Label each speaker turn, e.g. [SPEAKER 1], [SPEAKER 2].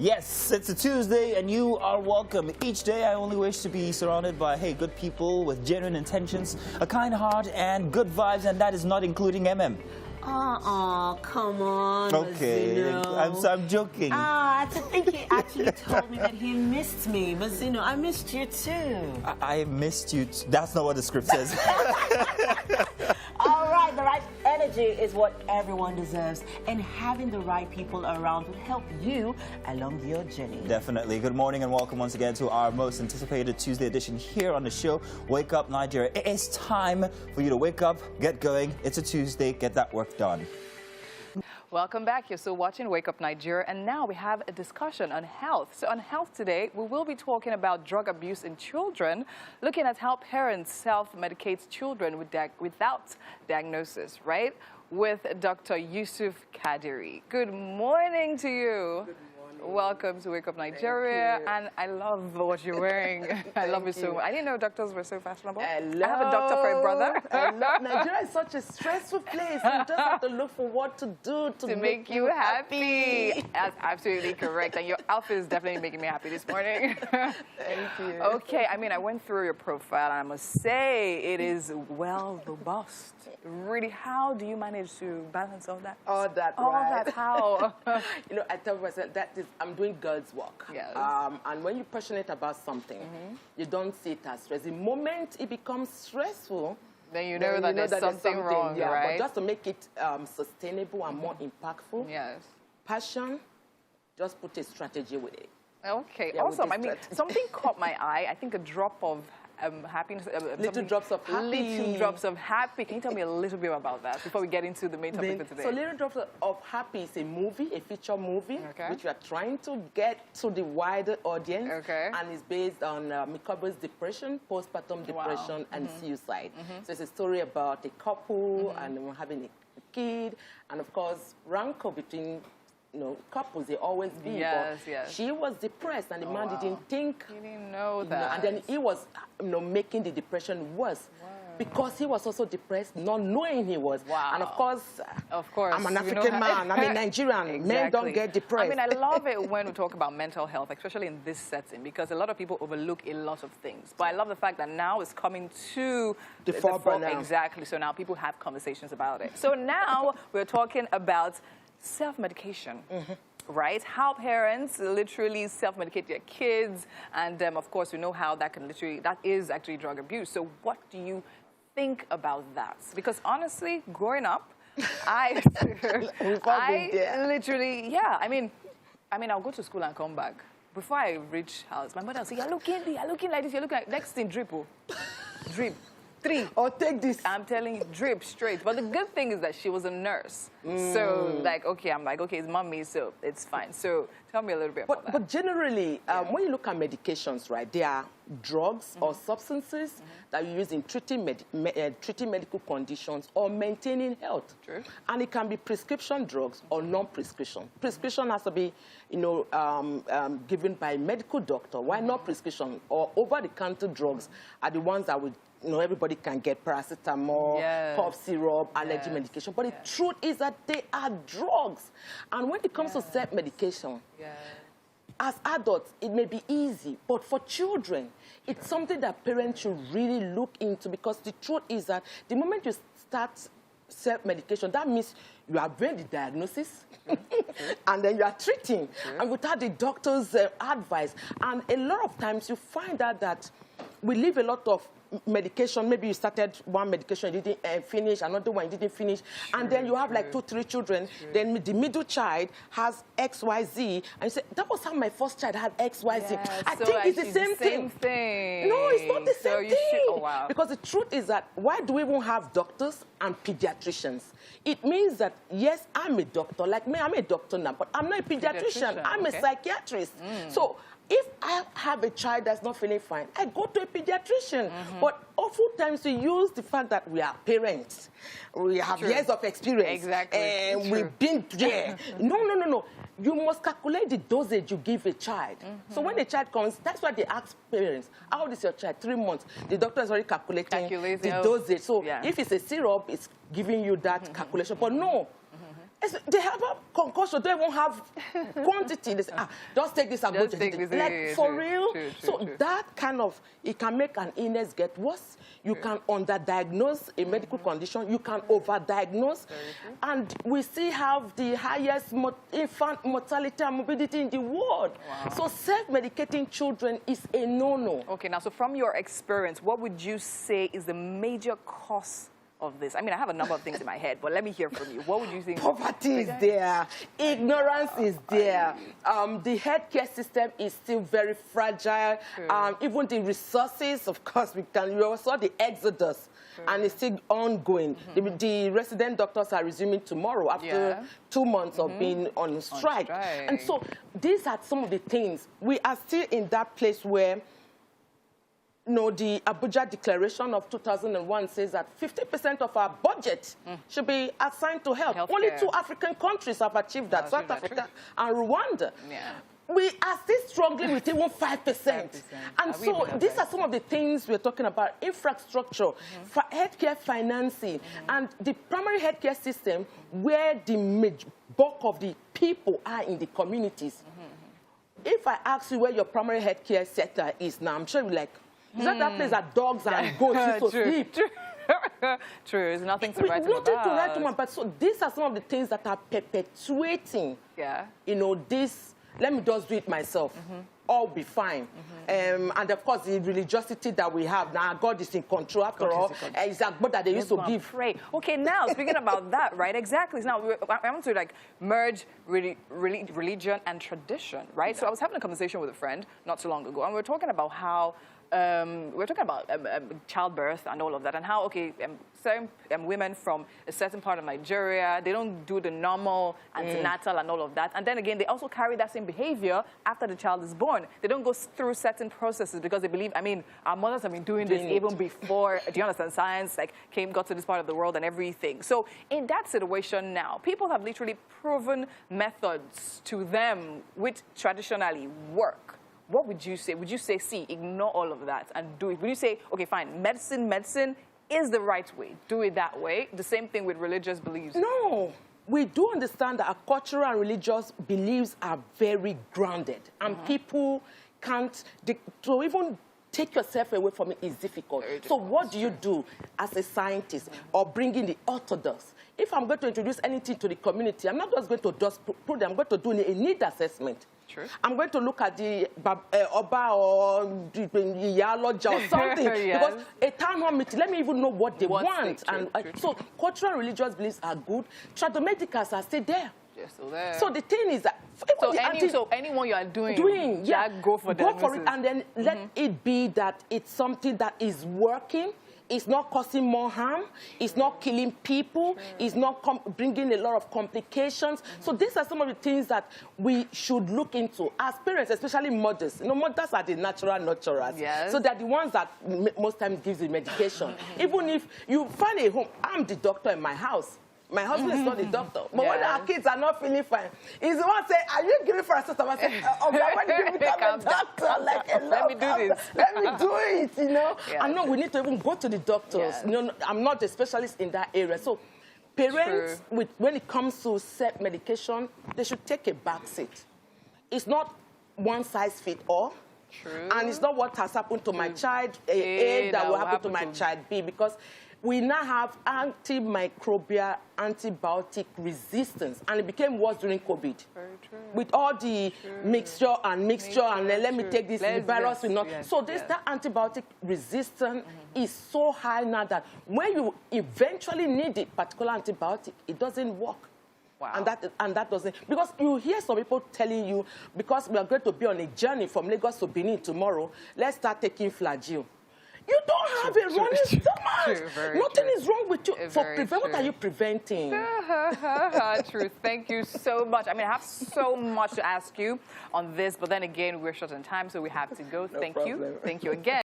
[SPEAKER 1] Yes, it's a Tuesday and you are welcome. Each day I only wish to be surrounded by, good people with genuine intentions, a kind heart and good vibes, and that is not including MM.
[SPEAKER 2] Come on.
[SPEAKER 1] Okay, I'm joking.
[SPEAKER 2] I think he actually told me that he missed me. Mazino, I missed you too.
[SPEAKER 1] I missed you. That's not what the script says.
[SPEAKER 2] All right, the right energy is what everyone deserves, and having the right people around will help you along your journey.
[SPEAKER 1] Definitely. Good morning and welcome once again to our most anticipated Tuesday edition here on the show, Wake Up Nigeria. It is time for you to wake up, get going. It's a Tuesday, get that work done.
[SPEAKER 3] Welcome back. You're still watching Wake Up Nigeria, and now we have a discussion on health. So on health today, we will be talking about drug abuse in children, looking at how parents self-medicate children without diagnosis, right? With Dr. Yusuf Kadiri. Good morning to you. Good morning. Welcome to Wake Up Nigeria, and I love what you're wearing. I love it so much. I didn't know doctors were so fashionable.
[SPEAKER 4] Hello.
[SPEAKER 3] I have a doctor for a brother.
[SPEAKER 4] Nigeria is such a stressful place. You just have to look for what to do to
[SPEAKER 3] make you happy. That's absolutely correct. And your outfit is definitely making me happy this morning.
[SPEAKER 4] Thank you.
[SPEAKER 3] Okay, I mean, I went through your profile, and I must say it is well robust. Really, how do you manage to balance all that?
[SPEAKER 4] All that,
[SPEAKER 3] how?
[SPEAKER 4] I tell myself I'm doing God's work.
[SPEAKER 3] Yes.
[SPEAKER 4] And when you're passionate about something, you don't see it as stress. The moment it becomes stressful,
[SPEAKER 3] then you know that there's something wrong,
[SPEAKER 4] yeah,
[SPEAKER 3] right?
[SPEAKER 4] But just to make it sustainable and more impactful,
[SPEAKER 3] yes.
[SPEAKER 4] Passion, just put a strategy with it.
[SPEAKER 3] Okay,
[SPEAKER 4] yeah,
[SPEAKER 3] awesome. I mean, something caught my eye. I think a drop of happiness.
[SPEAKER 4] Little drops of happy.
[SPEAKER 3] Little drops of happy. Can you tell me a little bit about that before we get into the main topic for today?
[SPEAKER 4] So Little Drops of Happy is a movie, a feature movie, which we are trying to get to the wider audience.
[SPEAKER 3] Okay.
[SPEAKER 4] And it's based on Mikobo's depression, postpartum depression, and suicide. So it's a story about a couple and having a kid, and of course, rancor between couples, they always be.
[SPEAKER 3] Yes,
[SPEAKER 4] but
[SPEAKER 3] yes.
[SPEAKER 4] she was depressed, and the man didn't think.
[SPEAKER 3] He didn't know that.
[SPEAKER 4] And then he was, making the depression worse. Wow. Because he was also depressed, not knowing he was.
[SPEAKER 3] Wow.
[SPEAKER 4] And of course, I'm an African man. I'm a Nigerian.
[SPEAKER 3] Exactly.
[SPEAKER 4] Men don't get depressed.
[SPEAKER 3] I mean, I love it when we talk about mental health, especially in this setting, because a lot of people overlook a lot of things. But I love the fact that now it's coming to
[SPEAKER 4] the forefront.
[SPEAKER 3] Exactly. So now people have conversations about it. So now we're talking about self-medication, right? How parents literally self-medicate their kids, and of course we know how that is actually drug abuse. So what do you think about that? Because honestly, growing up, I literally, I mean, I'll go to school and come back. Before I reach house, my mother will say, you're looking like this, you're looking like next thing, drip. Drip. 3.
[SPEAKER 4] Or take this.
[SPEAKER 3] I'm telling you, drip straight. But the good thing is that she was a nurse. So, I'm like, okay, it's mommy, so it's fine. So, tell me a little bit about that.
[SPEAKER 4] But generally, when you look at medications, right, there are drugs or substances that you use in treating medical conditions or maintaining health.
[SPEAKER 3] True.
[SPEAKER 4] And it can be prescription drugs or non-prescription. Prescription has to be, given by a medical doctor. Why not prescription? Or over-the-counter drugs are the ones that would everybody can get paracetamol, cough syrup, allergy medication. But the truth is that they are drugs. And when it comes to self-medication, as adults, it may be easy. But for children, it's something that parents should really look into, because the truth is that the moment you start self-medication, that means you are doing the diagnosis and then you are treating and without the doctor's advice. And a lot of times you find out that we leave a lot of medication. Maybe you started one medication, you didn't finish, another one you didn't finish, and then you have like 2, 3 children. Then the middle child has XYZ, and you say, that was how my first child had XYZ. I think it's the same thing. No, it's not the same thing. Because the truth is that why do we even have doctors and pediatricians? It means that, yes, I'm a doctor. Like me, I'm a doctor now, but I'm not a pediatrician. I'm a psychiatrist. So if I have a child that's not feeling fine, I go to a pediatrician. But oftentimes we use the fact that we are parents. We have years of experience. And we've been there. No. You must calculate the dosage you give a child. So when the child comes, that's why they ask parents, how old is your child? 3 months. The doctor is already calculating the dosage. So if it's a syrup, it's giving you that calculation. But no. They have a concoction. They won't have quantity. They say, just take this and go to the like for real. So that kind of, it can make an illness get worse. You can underdiagnose a medical condition. You can overdiagnose. And we still have the highest infant mortality and morbidity in the world.
[SPEAKER 3] Wow.
[SPEAKER 4] So self-medicating children is a no-no.
[SPEAKER 3] Okay, now, so from your experience, what would you say is the major cause of this? I mean, I have a number of things in my head, but let me hear from you. What would you think?
[SPEAKER 4] Poverty is there. Ignorance is there. The healthcare system is still very fragile. Even the resources, of course, we saw the exodus, and it's still ongoing. The resident doctors are resuming tomorrow after 2 months of being on strike. And so these are some of the things. We are still in that place where the Abuja Declaration of 2001 says that 50% of our budget should be assigned to health.
[SPEAKER 3] Healthcare.
[SPEAKER 4] Only 2 African countries have achieved that, South Africa and Rwanda. We are still struggling with even 5%. And so these are some of the things we're talking about. Infrastructure, for healthcare financing, and the primary healthcare system where the bulk of the people are in the communities. If I ask you where your primary healthcare sector is now, I'm sure you're like, is that place that dogs and goats used to sleep?
[SPEAKER 3] True, there's nothing to write about.
[SPEAKER 4] But so these are some of the things that are perpetuating, this, let me just do it myself, all be fine. And of course, the religiosity that we have now, God is in control after all. It's like God that they used to give.
[SPEAKER 3] Pray. Okay, now, speaking about that, right, exactly. Now, I want to, like, merge religion and tradition, right? So I was having a conversation with a friend not too long ago, and we were talking about how we're talking about childbirth and all of that, and how, okay, certain women from a certain part of Nigeria, they don't do the normal antenatal and all of that. And then again, they also carry that same behavior after the child is born. They don't go through certain processes because they believe, I mean, our mothers have been doing this even before, do you understand, science, like, got to this part of the world and everything. So in that situation now, people have literally proven methods to them which traditionally work. What would you say? Would you say, see, ignore all of that and do it? Would you say, okay, fine, medicine is the right way. Do it that way. The same thing with religious beliefs.
[SPEAKER 4] No. We do understand that our cultural and religious beliefs are very grounded. And people can't, to even take yourself away from it is difficult. So what do you do as a scientist or bring in the orthodox? If I'm going to introduce anything to the community, I'm not just going to just put them, I'm going to do a need assessment. I'm going to look at the Oba or the Yaloja or something. Because a town hall meeting, let me even know what they want. So cultural and religious beliefs are good. Tradomedicals are still there. So the thing is that
[SPEAKER 3] so anyone you are doing, go for it,
[SPEAKER 4] and then let it be that it's something that is working. It's not causing more harm. It's not killing people. It's not bringing a lot of complications. So these are some of the things that we should look into as parents, especially mothers. Mothers are the natural nurturers. So they're the ones that most times gives the medication. Even if you find a home, I'm the doctor in my house. My husband is not the doctor. But when our kids are not feeling fine, he's the one saying, are you giving paracetamol? I say, when did you become a doctor? Like,
[SPEAKER 3] let me do this.
[SPEAKER 4] Let me do it, And no, we need to even go to the doctors. I'm not a specialist in that area. So parents, when it comes to self-medication, they should take a back seat. It's not one size fits all. And it's not what has happened to my child A that will happen to my child B, because we now have antimicrobial, antibiotic resistance, and it became worse during COVID. With all the mixture, and then let me take this, the virus will not. So that antibiotic resistance is so high now that when you eventually need a particular antibiotic, it doesn't work. And that doesn't, because you hear some people telling you, because we are going to be on a journey from Lagos to Benin tomorrow, let's start taking flagyl. You don't have a running stomach. Nothing is wrong with you. What are you preventing?
[SPEAKER 3] True. Thank you so much. I mean, I have so much to ask you on this, but then again, we're short on time, so we have to go. Thank you. Thank you again.